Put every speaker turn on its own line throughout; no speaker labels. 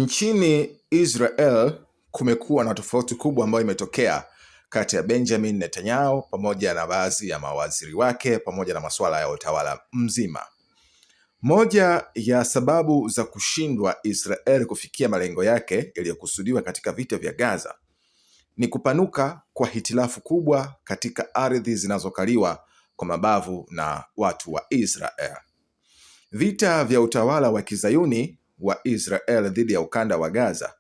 Nchini Israel kumekuwa na tofauti kubwa ambayo imetokea kati ya Benjamin Netanyahu pamoja na baadhi ya mawaziri wake pamoja na masuala ya utawala mzima. Moja ya sababu za kushindwa Israel kufikia malengo yake yaliyokusudiwa katika vita vya Gaza ni kupanuka kwa hitilafu kubwa katika ardhi zinazokaliwa kwa mabavu na watu wa Israel. Vita vya utawala wa Kizayuni wa Israel dhidi ya ukanda wa Gaza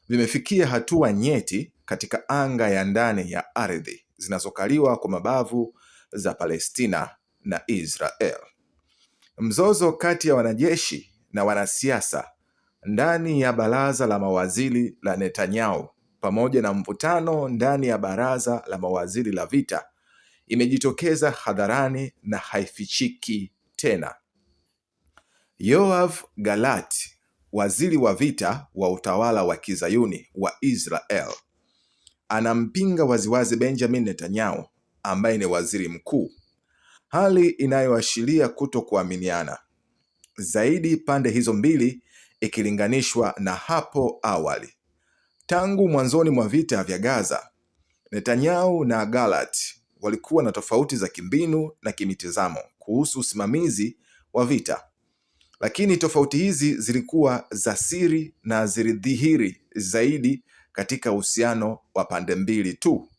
vimefikia hatua nyeti katika anga ya ndani ya ardhi zinazokaliwa kwa mabavu za Palestina na Israel. Mzozo kati ya wanajeshi na wanasiasa ndani ya baraza la mawaziri la Netanyahu pamoja na mvutano ndani ya baraza la mawaziri la vita imejitokeza hadharani na haifichiki tena. Yoav Gallant, waziri wa vita wa utawala wa Kizayuni wa Israel, anampinga waziwazi Benjamin Netanyahu ambaye ni waziri mkuu, hali inayoashiria kutokuaminiana zaidi pande hizo mbili ikilinganishwa na hapo awali. Tangu mwanzoni mwa vita vya Gaza, Netanyahu na Gallant walikuwa na tofauti za kimbinu na kimitazamo kuhusu usimamizi wa vita. Lakini tofauti hizi zilikuwa za siri na zilidhihiri zaidi katika uhusiano wa pande mbili tu.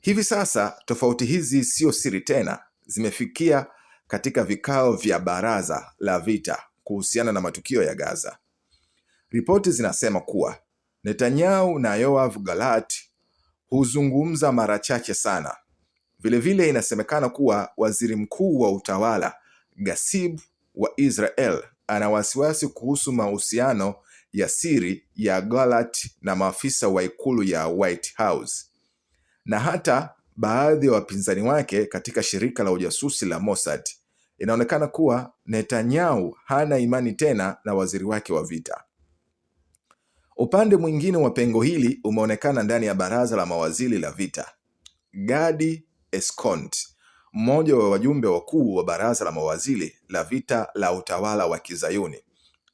Hivi sasa tofauti hizi sio siri tena, zimefikia katika vikao vya baraza la vita kuhusiana na matukio ya Gaza. Ripoti zinasema kuwa Netanyahu na Yoav Gallant huzungumza mara chache sana. Vilevile inasemekana kuwa waziri mkuu wa utawala Gassib wa Israel ana wasiwasi kuhusu mahusiano ya siri ya Gallant na maafisa wa ikulu ya White House. Na hata baadhi ya wapinzani wake katika shirika la ujasusi la Mossad. Inaonekana kuwa Netanyahu hana imani tena na waziri wake wa vita. Upande mwingine wa pengo hili umeonekana ndani ya baraza la mawaziri la vita. Gadi Eisenkot, mmoja wa wajumbe wakuu wa baraza la mawaziri la vita la utawala wa Kizayuni,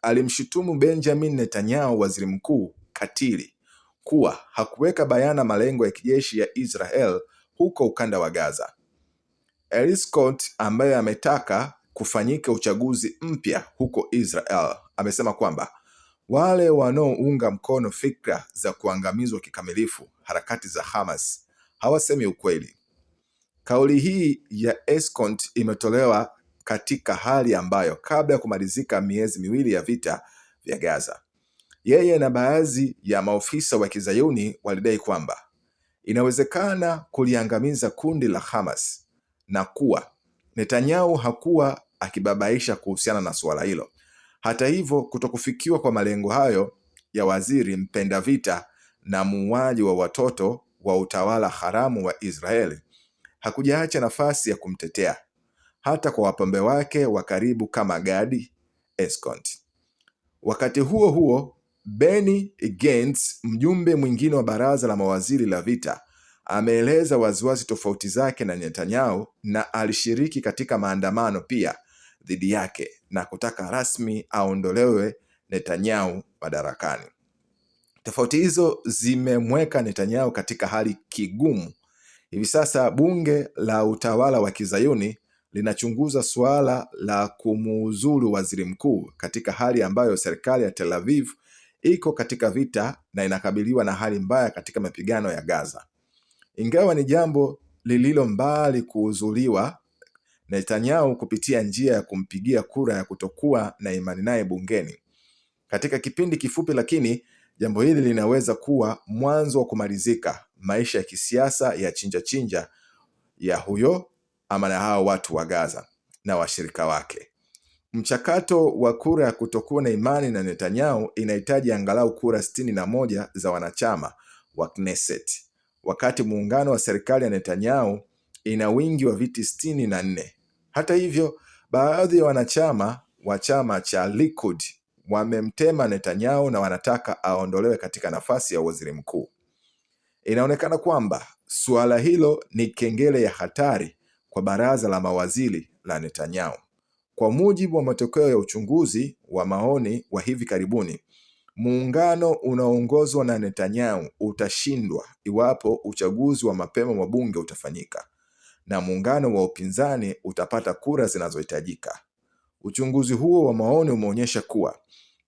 alimshutumu Benjamin Netanyahu, waziri mkuu katili, kuwa hakuweka bayana malengo ya kijeshi ya Israel huko ukanda wa Gaza. Eisenkot, ambaye ametaka kufanyika uchaguzi mpya huko Israel, amesema kwamba wale wanaounga mkono fikra za kuangamizwa kikamilifu harakati za Hamas hawasemi ukweli. Kauli hii ya Eisenkot imetolewa katika hali ambayo kabla ya kumalizika miezi miwili ya vita vya Gaza, yeye na baadhi ya maofisa wa Kizayuni walidai kwamba inawezekana kuliangamiza kundi la Hamas na kuwa Netanyahu hakuwa akibabaisha kuhusiana na suala hilo. Hata hivyo, kutokufikiwa kwa malengo hayo ya waziri mpenda vita na muuaji wa watoto wa utawala haramu wa Israeli hakujaacha nafasi ya kumtetea hata kwa wapambe wake wa karibu kama Gadi Eisenkot. Wakati huo huo, Benny Gantz, mjumbe mwingine wa baraza la mawaziri la vita, ameeleza waziwazi tofauti zake na Netanyahu na alishiriki katika maandamano pia dhidi yake na kutaka rasmi aondolewe Netanyahu madarakani. Tofauti hizo zimemweka Netanyahu katika hali kigumu. Hivi sasa bunge la utawala wa Kizayuni linachunguza suala la kumuuzulu waziri mkuu katika hali ambayo serikali ya Tel Aviv iko katika vita na inakabiliwa na hali mbaya katika mapigano ya Gaza. Ingawa ni jambo lililo mbali kuuzuliwa Netanyahu kupitia njia ya kumpigia kura ya kutokuwa na imani naye bungeni katika kipindi kifupi, lakini jambo hili linaweza kuwa mwanzo wa kumalizika maisha ya kisiasa ya chinja ya huyo ama na hao watu wa Gaza na washirika wake. Mchakato wa kura ya kutokuwa na imani na Netanyahu inahitaji angalau kura 61 za wanachama wa Knesset, wakati muungano wa serikali ya Netanyahu ina wingi wa viti 64. Hata hivyo, baadhi ya wanachama wa chama cha Likud wamemtema Netanyahu na wanataka aondolewe katika nafasi ya waziri mkuu. Inaonekana kwamba suala hilo ni kengele ya hatari kwa baraza la mawaziri la Netanyahu. Kwa mujibu wa matokeo ya uchunguzi wa maoni wa hivi karibuni, muungano unaoongozwa na Netanyahu utashindwa iwapo uchaguzi wa mapema wa bunge utafanyika, na muungano wa upinzani utapata kura zinazohitajika. Uchunguzi huo wa maoni umeonyesha kuwa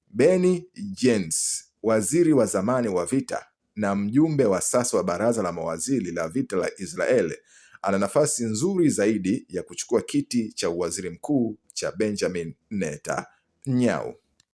Benny Gantz, waziri wa zamani wa vita na mjumbe wa sasa wa baraza la mawaziri la vita la Israeli, ana nafasi nzuri zaidi ya kuchukua kiti cha waziri mkuu cha Benjamin Netanyahu.